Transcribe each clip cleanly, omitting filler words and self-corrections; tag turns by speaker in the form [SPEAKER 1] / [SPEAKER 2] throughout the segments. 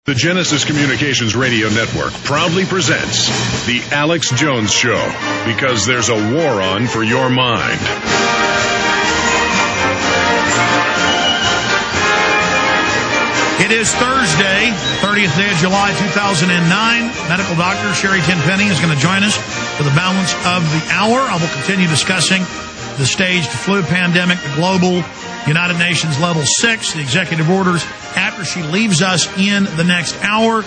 [SPEAKER 1] The Genesis Communications Radio Network proudly presents The Alex Jones Show, because there's a war on for your mind.
[SPEAKER 2] It is Thursday, 30th day of July, 2009. Medical doctor Sherri Tenpenny is going to join us for the balance of the hour. I will continue discussing the staged flu pandemic, the global United Nations level 6, the executive orders, after she leaves us in the next hour.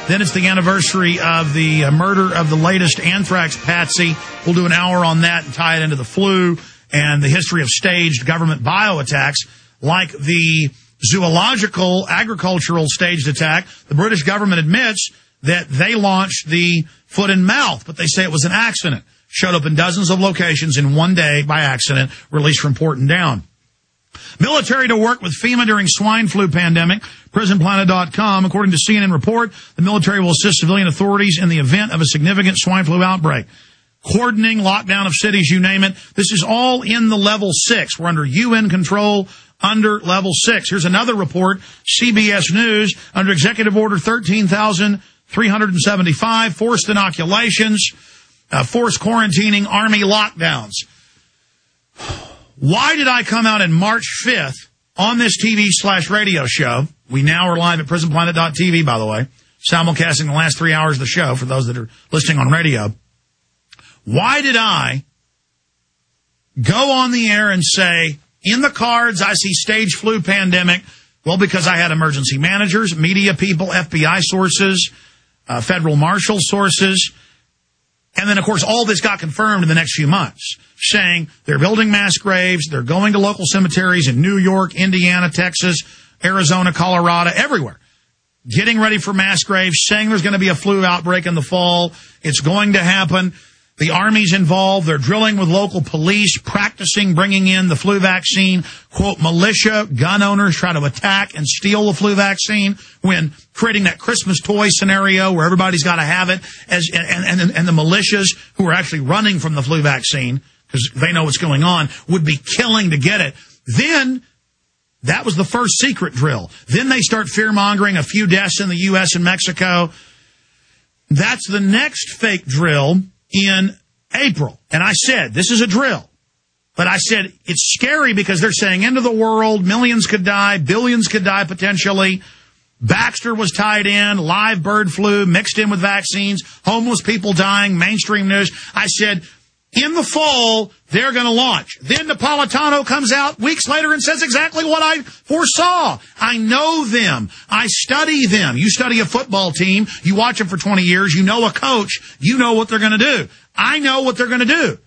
[SPEAKER 2] Then it's the anniversary of the murder of the latest anthrax patsy. We'll do an hour on that and tie it into the flu and the history of staged government bioattacks, like the zoological, agricultural staged attack. The British government admits that they launched the foot and mouth, but they say it was an accident. Showed up in dozens of locations in one day by accident, released from port and down. Military to work with FEMA during swine flu pandemic. PrisonPlanet.com. According to CNN report, the military will assist civilian authorities in the event of a significant swine flu outbreak. Cordoning, lockdown of cities, you name it. This is all in the level 6. We're under UN control under level 6. Here's another report, CBS News, under Executive Order 13,375, forced inoculations, forced quarantining, army lockdowns. Why did I come out in March 5th on this TV/radio show? We now are live at PrisonPlanet.tv, by the way, simulcasting the last 3 hours of the show for those that are listening on radio. Why did I go on the air and say, in the cards, I see stage flu pandemic? Well, because I had emergency managers, media people, FBI sources, federal marshal sources. And then, of course, all this got confirmed in the next few months, saying they're building mass graves, they're going to local cemeteries in New York, Indiana, Texas, Arizona, Colorado, everywhere, getting ready for mass graves, saying there's going to be a flu outbreak in the fall. It's going to happen. The Army's involved. They're drilling with local police, practicing bringing in the flu vaccine. Quote, militia, gun owners try to attack and steal the flu vaccine when creating that Christmas toy scenario where everybody's got to have it, and the militias who are actually running from the flu vaccine because they know what's going on would be killing to get it. Then that was the first secret drill. Then they start fear-mongering a few deaths in the U.S. and Mexico. That's the next fake drill in April. And I said, this is a drill. But I said, it's scary because they're saying end of the world, millions could die, billions could die potentially. Baxter was tied in, live bird flu mixed in with vaccines, homeless people dying, mainstream news. I said, in the fall, they're going to launch. Then Napolitano comes out weeks later and says exactly what I foresaw. I know them. I study them. You study a football team. You watch them for 20 years. You know a coach. You know what they're going to do. I know what they're going to do.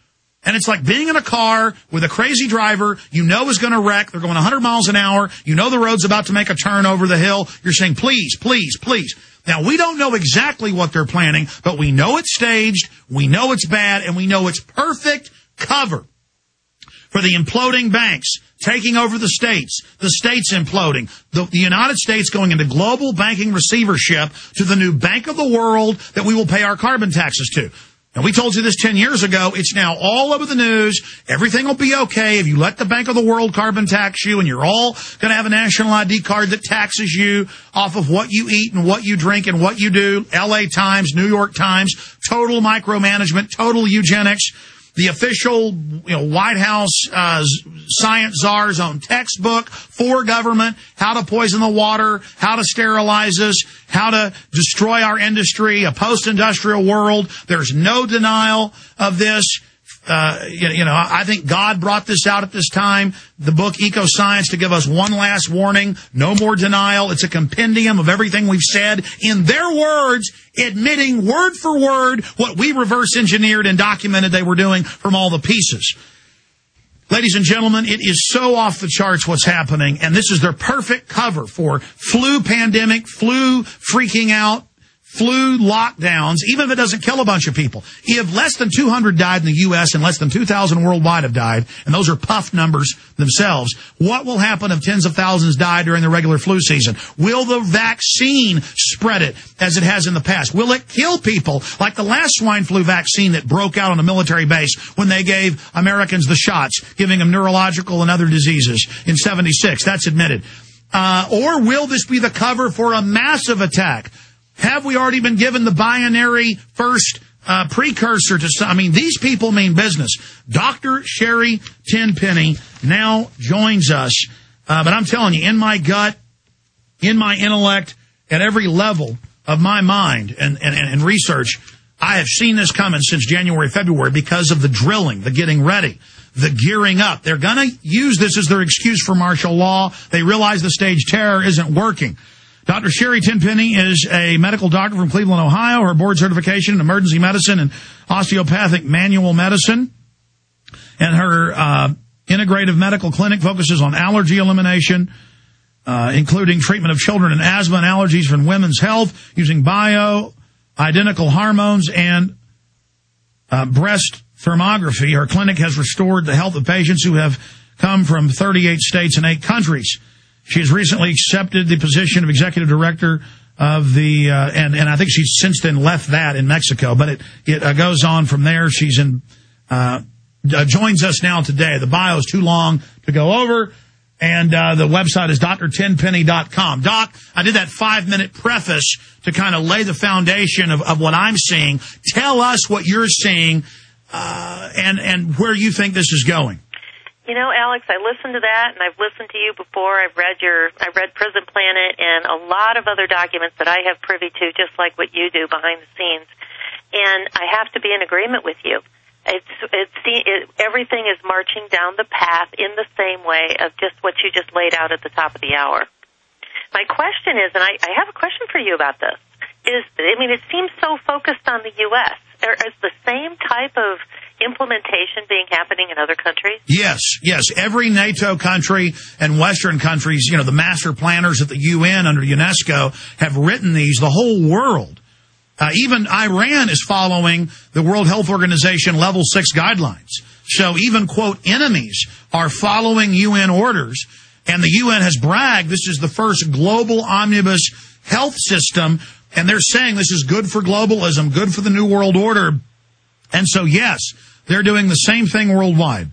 [SPEAKER 2] And it's like being in a car with a crazy driver you know is going to wreck. They're going 100 miles an hour. You know the road's about to make a turn over the hill. You're saying, please, please, please. Now, we don't know exactly what they're planning, but we know it's staged, we know it's bad, and we know it's perfect cover for the imploding banks taking over the states imploding, the United States going into global banking receivership to the new Bank of the World that we will pay our carbon taxes to. And we told you this 10 years ago. It's now all over the news. Everything will be okay if you let the Bank of the World carbon tax you, and you're all going to have a national ID card that taxes you off of what you eat and what you drink and what you do. LA Times, New York Times, total micromanagement, total eugenics. The official, White House science czar's own textbook for government, how to poison the water, how to sterilize us, how to destroy our industry, a post-industrial world. There's no denial of this. I think God brought this out at this time, the book Eco-Science, to give us one last warning. No more denial. It's a compendium of everything we've said in their words, admitting word for word what we reverse engineered and documented they were doing from all the pieces. Ladies and gentlemen, it is so off the charts what's happening, and this is their perfect cover for flu pandemic, flu freaking out, flu lockdowns, even if it doesn't kill a bunch of people. If less than 200 died in the U.S. and less than 2,000 worldwide have died, and those are puff numbers themselves, what will happen if tens of thousands die during the regular flu season? Will the vaccine spread it as it has in the past? Will it kill people like the last swine flu vaccine that broke out on a military base when they gave Americans the shots, giving them neurological and other diseases in '76? That's admitted. Or will this be the cover for a massive attack? Have we already been given the binary first precursor to some? I mean, these people mean business. Dr. Sherri Tenpenny now joins us. But I'm telling you, in my gut, in my intellect, at every level of my mind and research, I have seen this coming since January, February because of the drilling, the getting ready, the gearing up. They're going to use this as their excuse for martial law. They realize the stage terror isn't working. Dr. Sherri Tenpenny is a medical doctor from Cleveland, Ohio. Her board certification in emergency medicine and osteopathic manual medicine. And her integrative medical clinic focuses on allergy elimination, including treatment of children and asthma and allergies from women's health using bioidentical hormones and breast thermography. Her clinic has restored the health of patients who have come from 38 states and 8 countries. She has recently accepted the position of executive director of the, and I think she's since then left that in Mexico, but it goes on from there. She's joins us now today. The bio is too long to go over, and the website is drtenpenny.com. Doc, I did that 5-minute preface to kind of lay the foundation of what I'm seeing. Tell us what you're seeing, and where you think this is going.
[SPEAKER 3] You know, Alex, I listened to that, and I've listened to you before. I read Prison Planet and a lot of other documents that I have privy to, just like what you do behind the scenes. And I have to be in agreement with you. Everything is marching down the path in the same way of just what you just laid out at the top of the hour. My question is, and I have a question for you about this, it seems so focused on the U.S. Is the same type of implementation happening in other countries? Yes.
[SPEAKER 2] Every NATO country and Western countries, the master planners at the UN under UNESCO have written these, the whole world. Even Iran is following the World Health Organization Level 6 guidelines. So even, quote, enemies are following UN orders. And the UN has bragged this is the first global omnibus health system. And they're saying this is good for globalism, good for the New World Order. And so, yes, they're doing the same thing worldwide.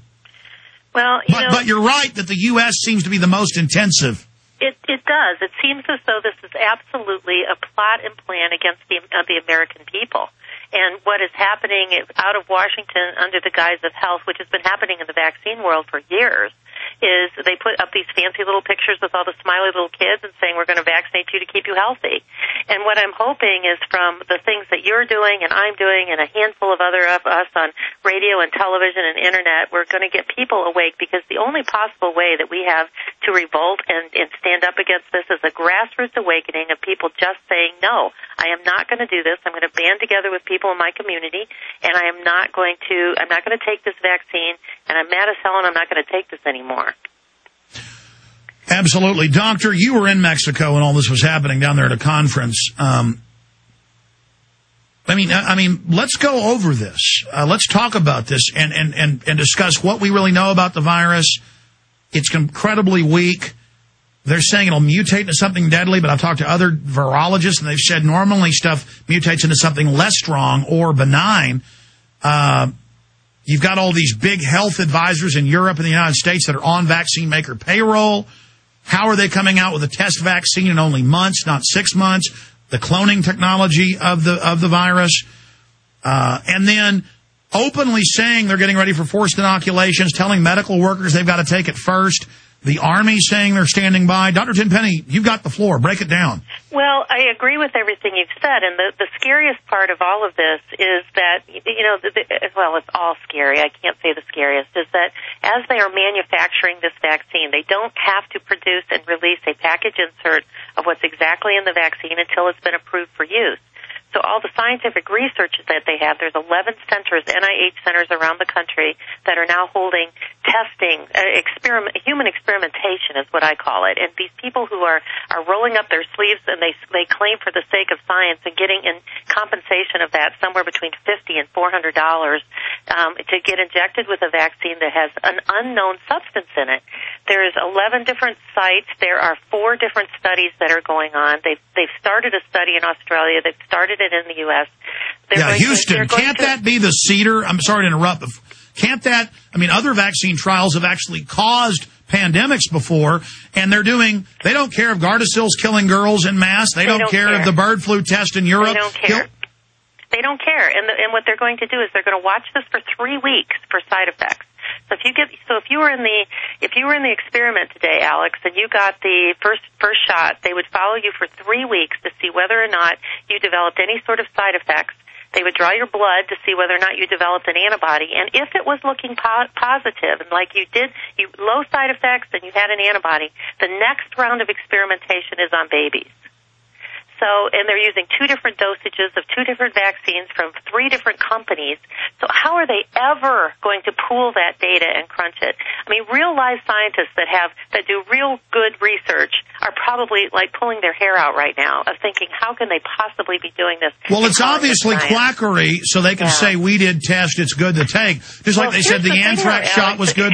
[SPEAKER 3] Well,
[SPEAKER 2] but you're right that the U.S. seems to be the most intensive.
[SPEAKER 3] It does. It seems as though this is absolutely a plot and plan against the American people. And what is happening out of Washington under the guise of health, which has been happening in the vaccine world for years, is they put up these fancy little pictures with all the smiley little kids and saying we're going to vaccinate you to keep you healthy. And what I'm hoping is from the things that you're doing and I'm doing and a handful of other of us on radio and television and internet, we're going to get people awake, because the only possible way that we have to revolt and stand up against this is a grassroots awakening of people just saying, no, I am not going to do this. I'm going to band together with people in my community, and I'm not going to take this vaccine, and I'm mad as hell, and I'm not going to take this anymore.
[SPEAKER 2] Absolutely. Doctor, you were in Mexico when all this was happening down there at a conference. I mean, let's go over this. Let's talk about this and discuss what we really know about the virus. It's incredibly weak. They're saying it'll mutate into something deadly, but I've talked to other virologists, and they've said normally stuff mutates into something less strong or benign. You've got all these big health advisors in Europe and the United States that are on vaccine maker payroll. How are they coming out with a test vaccine in only months, not 6 months? The cloning technology of the virus. And then openly saying they're getting ready for forced inoculations, telling medical workers they've got to take it first. The Army saying they're standing by. Dr. Tenpenny, you've got the floor. Break it down.
[SPEAKER 3] Well, I agree with everything you've said, and the scariest part of all of this is that, it's all scary. I can't say the scariest, is that as they are manufacturing this vaccine, they don't have to produce and release a package insert of what's exactly in the vaccine until it's been approved for use. So all the scientific research that they have, there's 11 centers, NIH centers around the country that are now holding testing, human experimentation is what I call it. And these people who are rolling up their sleeves, and they claim for the sake of science and getting in compensation of that somewhere between $50 and $400 to get injected with a vaccine that has an unknown substance in it. There's 11 different sites. There are 4 different studies that are going on. They've started a study in Australia. They've started it in the U.S.
[SPEAKER 2] Houston, can't that be the cedar? I'm sorry to interrupt, but can't that, other vaccine trials have actually caused pandemics before, And they don't care if Gardasil's killing girls en masse. They don't care if the bird flu test in Europe.
[SPEAKER 3] They don't care. They don't care. And what they're going to do is they're going to watch this for 3 weeks for side effects. So if you were in the experiment today, Alex, and you got the first shot, they would follow you for 3 weeks to see whether or not you developed any sort of side effects. They would draw your blood to see whether or not you developed an antibody, and if it was looking positive, and like you low side effects, and you had an antibody, the next round of experimentation is on babies. And they're using 2 different dosages of 2 different vaccines from 3 different companies. So how are they ever going to pool that data and crunch it? I mean, real live scientists that do real good research are probably like pulling their hair out right now of thinking, how can they possibly be doing this?
[SPEAKER 2] Well, it's obviously quackery, so they can say we did test, it's good to take. Just like they said the anthrax shot was good.